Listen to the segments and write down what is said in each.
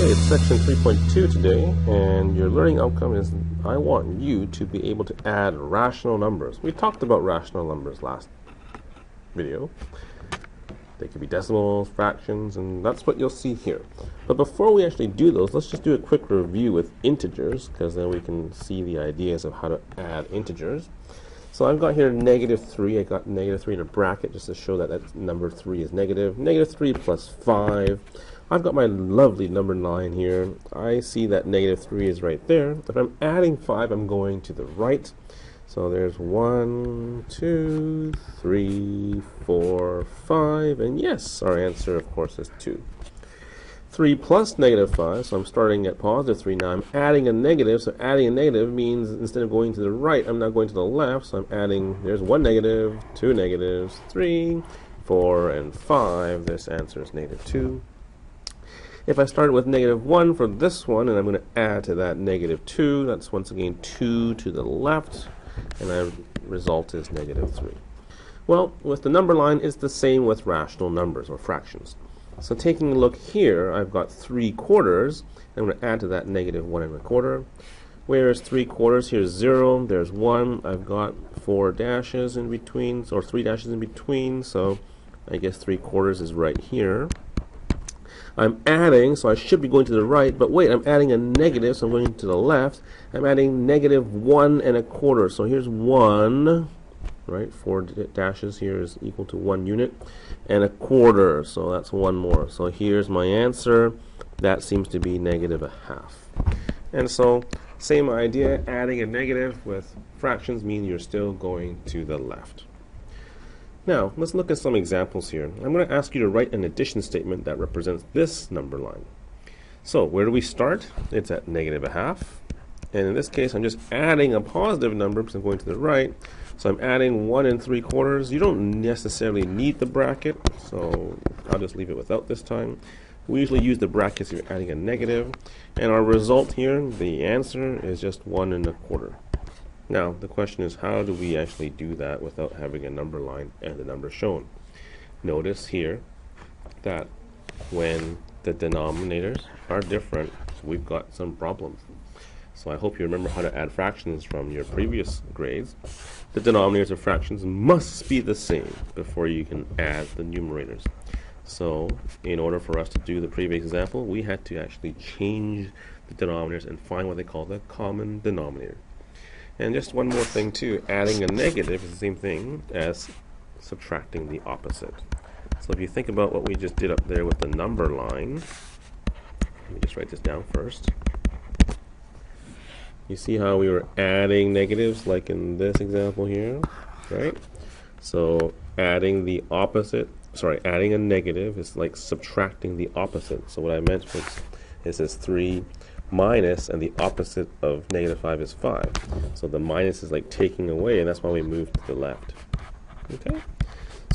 Okay, it's section 3.2 today, and your learning outcome is I want you to be able to add rational numbers. We talked about rational numbers last video. They could be decimals, fractions, and that's what you'll see here. But before we actually do those, let's just do a quick review with integers, because then we can see the ideas of how to add integers. So I've got here -3. I got -3 in a bracket just to show that that number 3 is negative. -3 plus 5. I've got my lovely number 9 here. I see that -3 is right there. If I'm adding 5, I'm going to the right. So there's 1, 2, 3, 4, 5, and yes, our answer, of course, is 2. 3 plus -5, so I'm starting at +3 now. I'm adding a negative, so adding a negative means instead of going to the right, I'm now going to the left, so I'm adding, there's 1 negative, 2 negatives, 3, 4, and 5. This answer is -2. If I started with -1 for this one, and I'm going to add to that -2, that's once again 2 to the left, and the result is -3. Well, with the number line, it's the same with rational numbers or fractions. So taking a look here, I've got 3/4. I'm going to add to that -1 1/4. Whereas 3/4, here's 0, there's 1. I've got 4 dashes in between, or 3 dashes in between, so I guess 3/4 is right here. I'm adding, so I should be going to the right, but wait, I'm adding a negative, so I'm going to the left. I'm adding -1 1/4, so here's 1, right? 4 dashes here is equal to 1 unit, and 1/4, so that's 1 more. So here's my answer. That seems to be -1/2. And so, same idea, adding a negative with fractions mean you're still going to the left. Now, let's look at some examples here. I'm going to ask you to write an addition statement that represents this number line. So, where do we start? It's at -1/2. And in this case, I'm just adding a positive number because I'm going to the right. So I'm adding 1 3/4. You don't necessarily need the bracket, so I'll just leave it without this time. We usually use the brackets if you're adding a negative. And our result here, the answer, is just 1 1/4. Now, the question is, how do we actually do that without having a number line and the number shown? Notice here that when the denominators are different, we've got some problems. So I hope you remember how to add fractions from your previous grades. The denominators of fractions must be the same before you can add the numerators. So in order for us to do the previous example, we had to actually change the denominators and find what they call the common denominator. And just one more thing too, adding a negative is the same thing as subtracting the opposite. So if you think about what we just did up there with the number line, let me just write this down first. You see how we were adding negatives like in this example here, right? So adding the opposite, adding a negative is like subtracting the opposite. So what I meant was, it says 3 minus, and the opposite of -5 is 5. So the minus is like taking away, and that's why we moved to the left. Okay?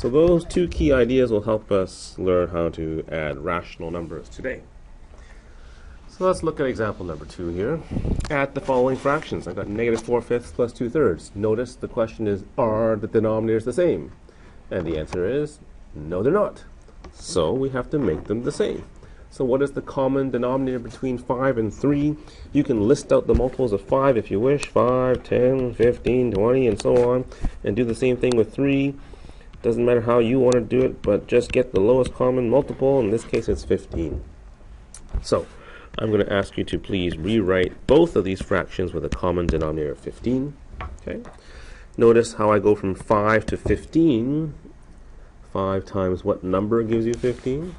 So those two key ideas will help us learn how to add rational numbers today. So let's look at example number 2 here. Add the following fractions. I've got -4/5 plus 2/3. Notice the question is, are the denominators the same? And the answer is, no, they're not. So we have to make them the same. So what is the common denominator between 5 and 3? You can list out the multiples of 5 if you wish, 5, 10, 15, 20, and so on, and do the same thing with 3. Doesn't matter how you want to do it, but just get the lowest common multiple. In this case, it's 15. So I'm going to ask you to please rewrite both of these fractions with a common denominator of 15. Okay. Notice how I go from 5 to 15. 5 times what number gives you 15?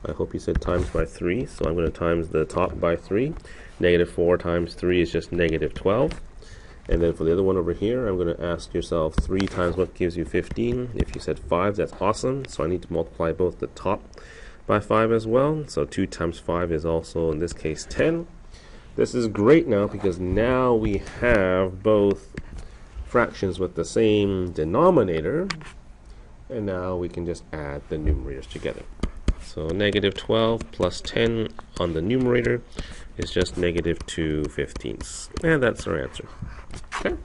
I hope you said times by 3, so I'm going to times the top by 3. -4 times 3 is just -12. And then for the other one over here, I'm going to ask yourself 3 times what gives you 15. If you said 5, that's awesome. So I need to multiply both the top by 5 as well. So 2 times 5 is also, in this case, 10. This is great now because now we have both fractions with the same denominator. And now we can just add the numerators together. So -12 plus 10 on the numerator is just -2/15. And that's our answer. Okay.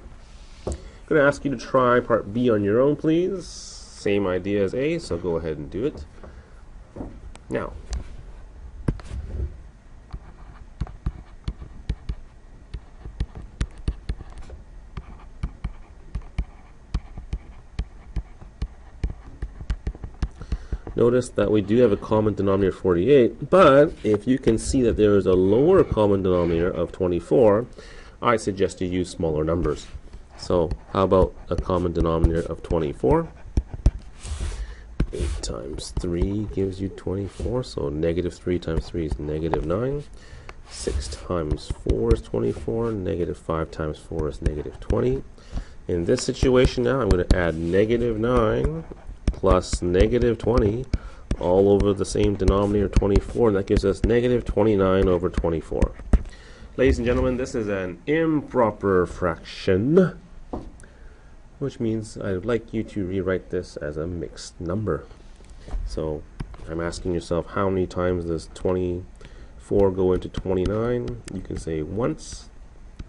I'm going to ask you to try part B on your own, please. Same idea as A, so go ahead and do it. Now, Notice that we do have a common denominator 48, but if you can see that there is a lower common denominator of 24, I suggest you use smaller numbers. So how about a common denominator of 24? 8 times 3 gives you 24, so negative 3 times 3 is negative 9. 6 times 4 is 24, negative 5 times 4 is negative 20. In this situation now, I'm going to add negative 9 plus negative 20 all over the same denominator 24, and that gives us negative 29 over 24. Ladies and gentlemen, this is an improper fraction, which means I would like you to rewrite this as a mixed number. So I'm asking yourself, how many times does 24 go into 29? You can say once,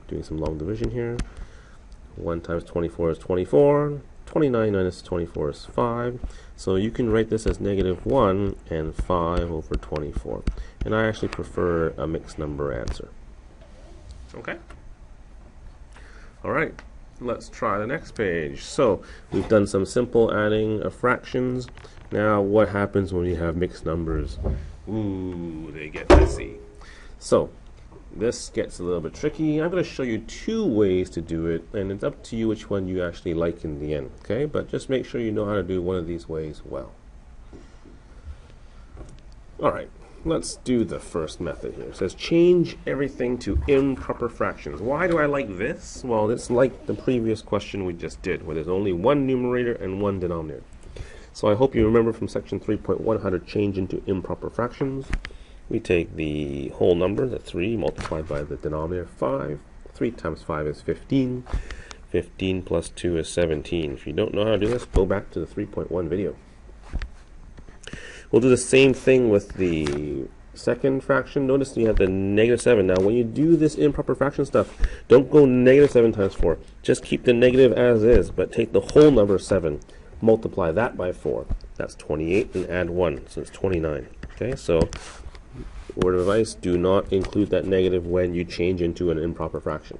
doing some long division here. 1 times 24 is 24. 29 minus 24 is 5. So you can write this as negative 1 and 5 over 24. And I actually prefer a mixed number answer. Okay? Alright, let's try the next page. So we've done some simple adding of fractions. Now what happens when you have mixed numbers? Ooh, they get messy. So this gets a little bit tricky. I'm going to show you 2 ways to do it, and it's up to you which one you actually like in the end. Okay, but just make sure you know how to do one of these ways well. Alright, let's do the first method here. It says change everything to improper fractions. Why do I like this? Well, it's like the previous question we just did, where there's only one numerator and one denominator. So I hope you remember from section 3.1 how to change into improper fractions. We take the whole number, the 3, multiplied by the denominator 5. 3 times 5 is 15. 15 plus 2 is 17. If you don't know how to do this, go back to the 3.1 video. We'll do the same thing with the second fraction. Notice you have the negative 7. Now when you do this improper fraction stuff, don't go negative 7 times 4. Just keep the negative as is, but take the whole number 7. Multiply that by 4. That's 28, and add 1, so it's 29. Okay, so word of advice, do not include that negative when you change into an improper fraction.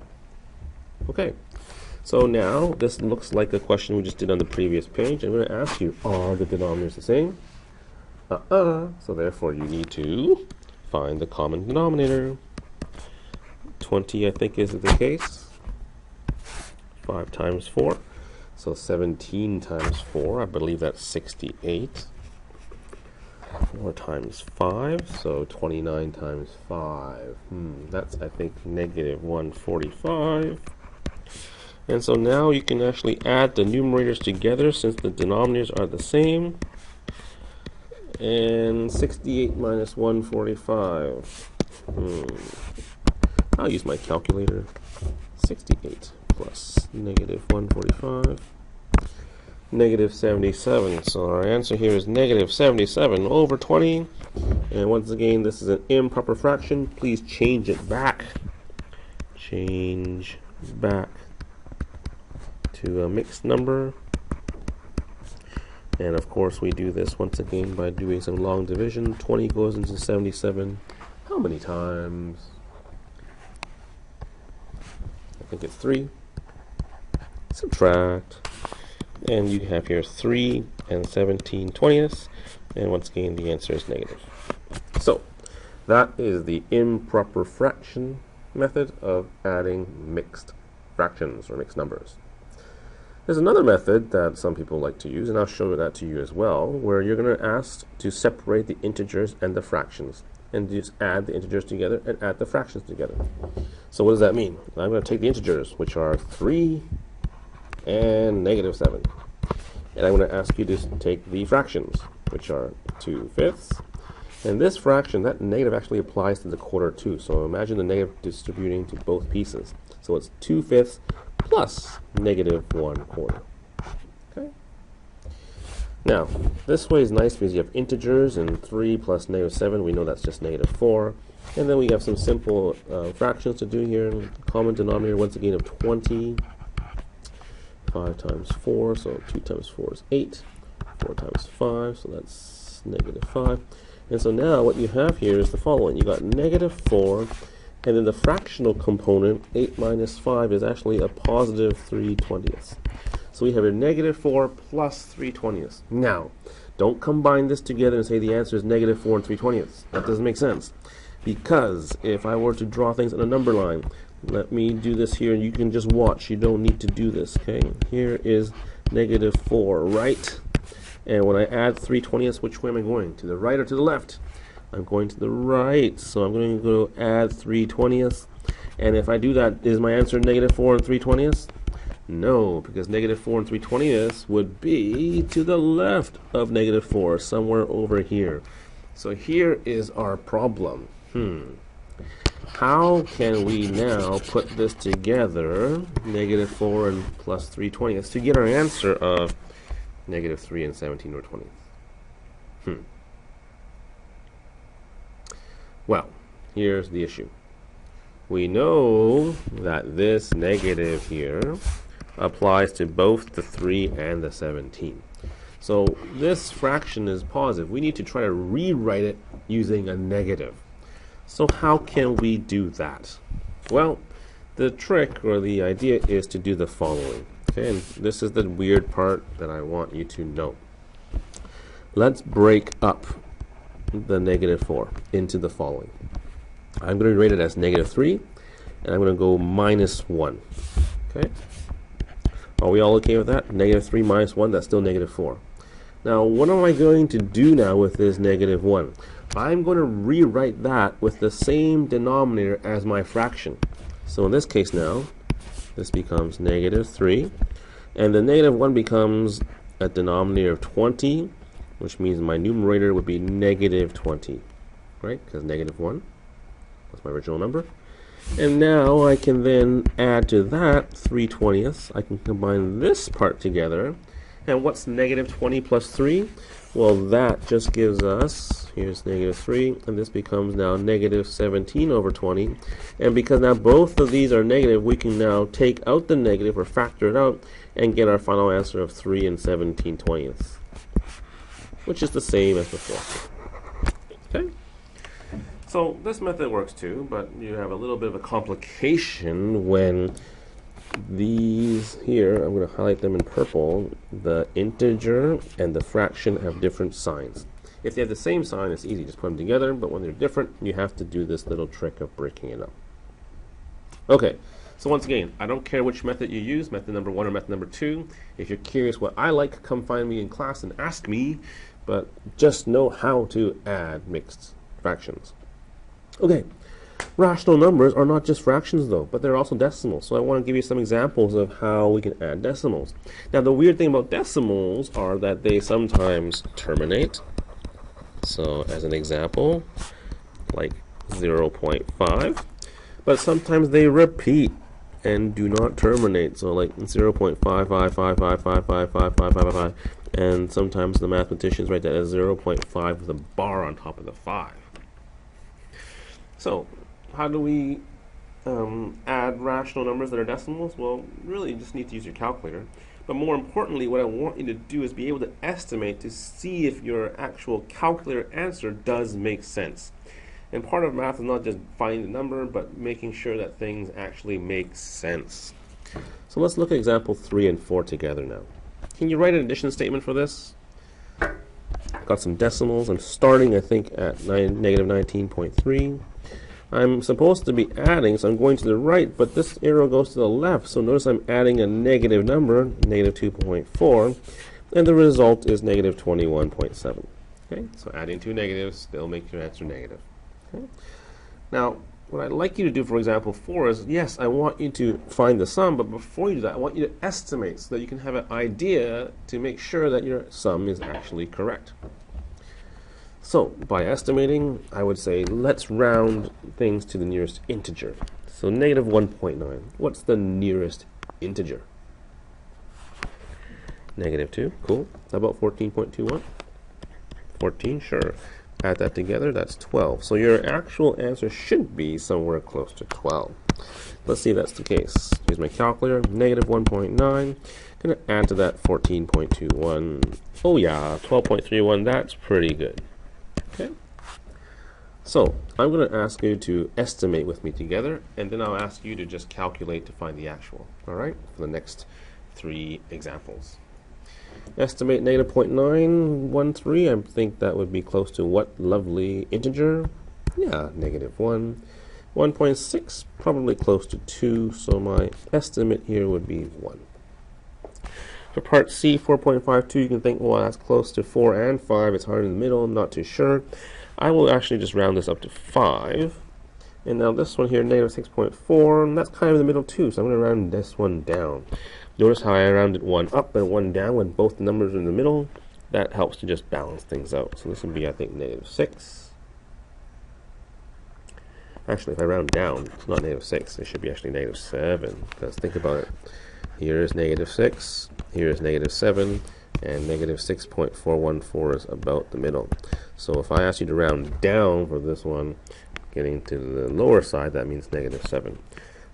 Okay, so now this looks like the question we just did on the previous page. I'm going to ask you, are the denominators the same? So therefore you need to find the common denominator. 20, I think, is the case. 5 times 4. So 17 times 4, I believe that's 68. 4 times 5, so 29 times 5. That's, I think, negative 145. And so now you can actually add the numerators together since the denominators are the same. And 68 minus 145. I'll use my calculator. 68 plus negative 145. Negative 77. So our answer here is negative 77 over 20. And once again, this is an improper fraction. Please change it back. Change back to a mixed number. And of course, we do this once again by doing some long division. 20 goes into 77. How many times? I think it's 3. Subtract. And you have here 3 and 17 20ths, and once again the answer is negative. So that is the improper fraction method of adding mixed fractions or mixed numbers. There's another method that some people like to use, and I'll show that to you as well, where you're going to ask to separate the integers and the fractions, and just add the integers together and add the fractions together. So what does that mean? I'm going to take the integers, which are 3 and negative 7. And I'm going to ask you to take the fractions, which are 2/5. And this fraction, that negative actually applies to the quarter too. So imagine the negative distributing to both pieces. So it's 2/5 plus negative 1/4. Okay. Now, this way is nice because you have integers, and 3 plus negative 7, we know that's just negative 4. And then we have some simple fractions to do here. Common denominator, once again, of 20. 5 times 4, so 2 times 4 is 8. 4 times 5, so that's negative 5. And so now what you have here is the following. You got negative 4, and then the fractional component, 8 minus 5, is actually a positive 3/20. So we have a negative 4 plus 3/20. Now, Don't combine this together and say the answer is negative 4 and 3/20. That doesn't make sense. Because if I were to draw things on a number line, let me do this here and you can just watch. You don't need to do this, okay? Here is negative 4, right? And when I add 3/20, which way am I going? To the right or to the left? I'm going to the right, so I'm going to go add 3/20. And if I do that, is my answer negative 4 and 3/20? No, because negative 4 and 3/20 would be to the left of negative 4, somewhere over here. So here is our problem. How can we now put this together, negative 4 and plus 3/20, to get our answer of negative 3 and 17/20? Well, here's the issue. We know that this negative here applies to both the 3 and the 17. So this fraction is positive. We need to try to rewrite it using a negative. So how can we do that? Well, the trick or the idea is to do the following. Okay, and this is the weird part that I want you to know. Let's break up the negative 4 into the following. I'm going to rate it as negative 3, and I'm going to go minus 1. Okay? Are we all okay with that? Negative 3 minus 1, that's still negative 4. Now, what am I going to do now with this negative 1? I'm going to rewrite that with the same denominator as my fraction. So in this case now, this becomes negative 3, and the negative 1 becomes a denominator of 20, which means my numerator would be negative 20, right? Because negative 1 was my original number. And now I can then add to that 3/20. I can combine this part together. And what's negative 20 plus 3? Well, that just gives us, here's negative 3, and this becomes now negative 17/20. And because now both of these are negative, we can now take out the negative or factor it out and get our final answer of 3 and 17/20, which is the same as before. Okay? So this method works too, but you have a little bit of a complication when these here, I'm going to highlight them in purple, the integer and the fraction have different signs. If they have the same sign, it's easy, just put them together, but when they're different, you have to do this little trick of breaking it up. Okay, so once again, I don't care which method you use, method number 1 or method number 2. If you're curious what I like, come find me in class and ask me, but just know how to add mixed fractions. Okay. Rational numbers are not just fractions though, but they're also decimals. So I want to give you some examples of how we can add decimals. Now the weird thing about decimals are that they sometimes terminate. So as an example, like 0.5, but sometimes they repeat and do not terminate. So like 0.55555555555, and sometimes the mathematicians write that as 0.5 with a bar on top of the 5. So how do we add rational numbers that are decimals? Well, really you just need to use your calculator. But more importantly, what I want you to do is be able to estimate to see if your actual calculator answer does make sense. And part of math is not just finding the number, but making sure that things actually make sense. So let's look at example 3 and 4 together now. Can you write an addition statement for this? I've got some decimals. I'm starting, I think, at negative 19.3. I'm supposed to be adding, so I'm going to the right, but this arrow goes to the left, so notice I'm adding a negative number, negative 2.4, and the result is negative 21.7. Okay, so adding two negatives still makes your answer negative. Okay. Now, what I'd like you to do for example 4 is, yes, I want you to find the sum, but before you do that, I want you to estimate so that you can have an idea to make sure that your sum is actually correct. So, by estimating, I would say, let's round things to the nearest integer. So, negative 1.9. What's the nearest integer? Negative 2. Cool. How about 14.21? 14, sure. Add that together, that's 12. So, your actual answer should be somewhere close to 12. Let's see if that's the case. Here's my calculator. Negative 1.9. Going to add to that 14.21. Oh, yeah, 12.31. That's pretty good. Okay, so I'm going to ask you to estimate with me together, and then I'll ask you to just calculate to find the actual, all right, for the next 3 examples. Estimate negative 0.913. I think that would be close to what lovely integer? Yeah, negative 1. 1.6, probably close to 2, so my estimate here would be 1. For part C, 4.52, you can think, well, that's close to 4 and 5. It's hard in the middle. I'm not too sure. I will actually just round this up to 5. And now this one here, negative 6.4, that's kind of in the middle too, so I'm going to round this one down. Notice how I rounded one up and one down when both the numbers are in the middle. That helps to just balance things out. So this would be, I think, negative 6. Actually, if I round down, it's not negative 6. It should be actually negative 7. Because think about it. Here is negative 6. Here is negative 7. And negative 6.414 is about the middle. So if I ask you to round down for this one, getting to the lower side, that means negative 7.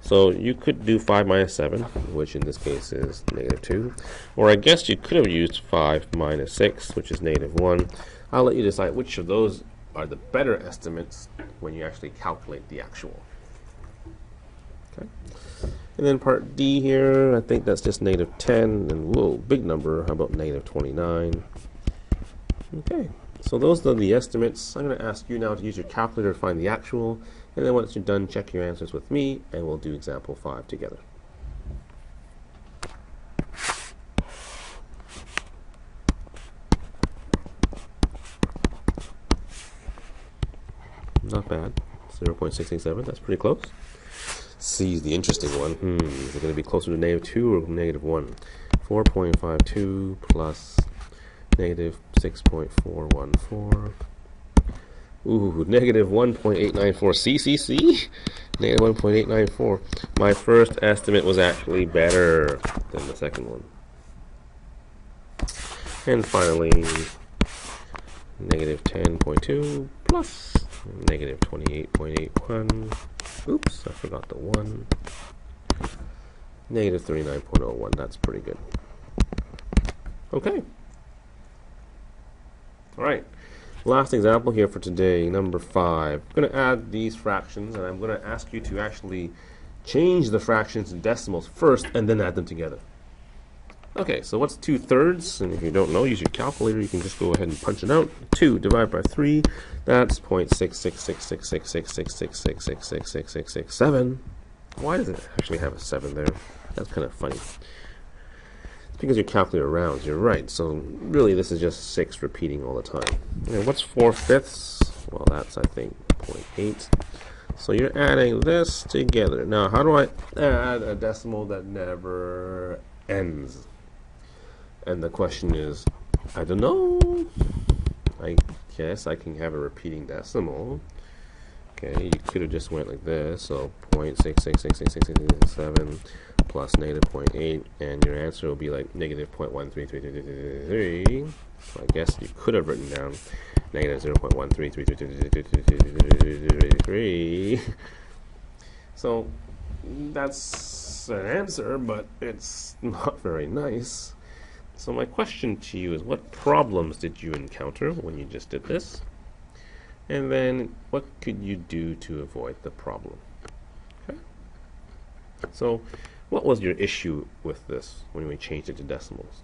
So you could do 5 minus 7, which in this case is negative 2. Or I guess you could have used 5 minus 6, which is negative 1. I'll let you decide which of those are the better estimates when you actually calculate the actual. Okay. And then part D here, I think that's just negative 10. And whoa, big number. How about negative 29? Okay. So those are the estimates. I'm going to ask you now to use your calculator to find the actual, and then once you're done, check your answers with me, and we'll do example 5 together. Not bad. 0.687, that's pretty close. C is the interesting one. Is it going to be closer to negative 2 or negative 1? 4.52 plus negative 6.414. Ooh, negative 1.894. C. Negative 1.894. My first estimate was actually better than the second one. And finally, negative 10.2 plus negative 28.81. Oops, I forgot the 1. Negative 39.01. That's pretty good. Okay. Alright, last example here for today, number 5. I'm going to add these fractions, and I'm going to ask you to actually change the fractions to decimals first, and then add them together. Okay, so what's 2/3? And if you don't know, use your calculator. You can just go ahead and punch it out. 2 divided by 3, that's 0.666666666666667. Why does it actually have a 7 there? That's kind of funny. Because your calculator rounds, you're right. So really this is just 6 repeating all the time. And what's 4/5? Well, that's, I think, 0.8. So you're adding this together. Now, how do I add a decimal that never ends? And the question is, I don't know. I guess I can have a repeating decimal. Okay, you could have just went like this. So 0.6666667 plus negative 0.8, and your answer will be like negative 0.133333. So I guess you could have written down negative 0.133333. So that's an answer, but it's not very nice. So my question to you is, what problems did you encounter when you just did this? And then what could you do to avoid the problem? Okay. So what was your issue with this when we changed it to decimals?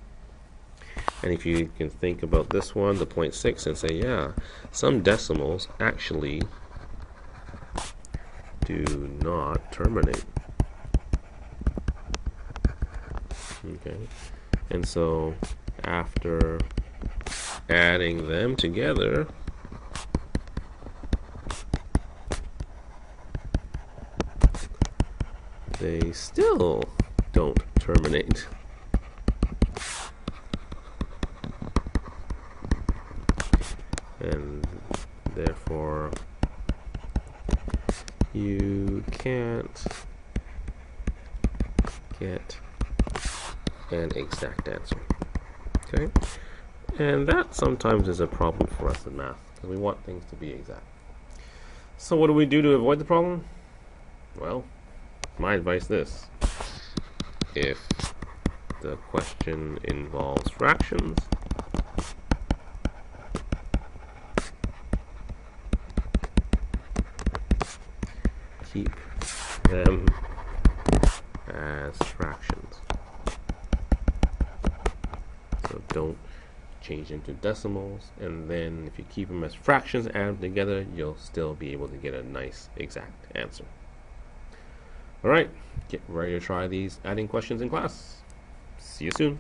And if you can think about this one, the 0.6, and say, yeah, some decimals actually do not terminate. Okay. And so after adding them together, they still don't terminate. And therefore you can't get an exact answer. Okay? And that sometimes is a problem for us in math, because we want things to be exact. So what do we do to avoid the problem? Well, my advice is, if the question involves fractions, keep them as fractions. So don't change them to decimals, and then if you keep them as fractions, add them together, you'll still be able to get a nice exact answer. Alright, get ready to try these adding questions in class. See you soon.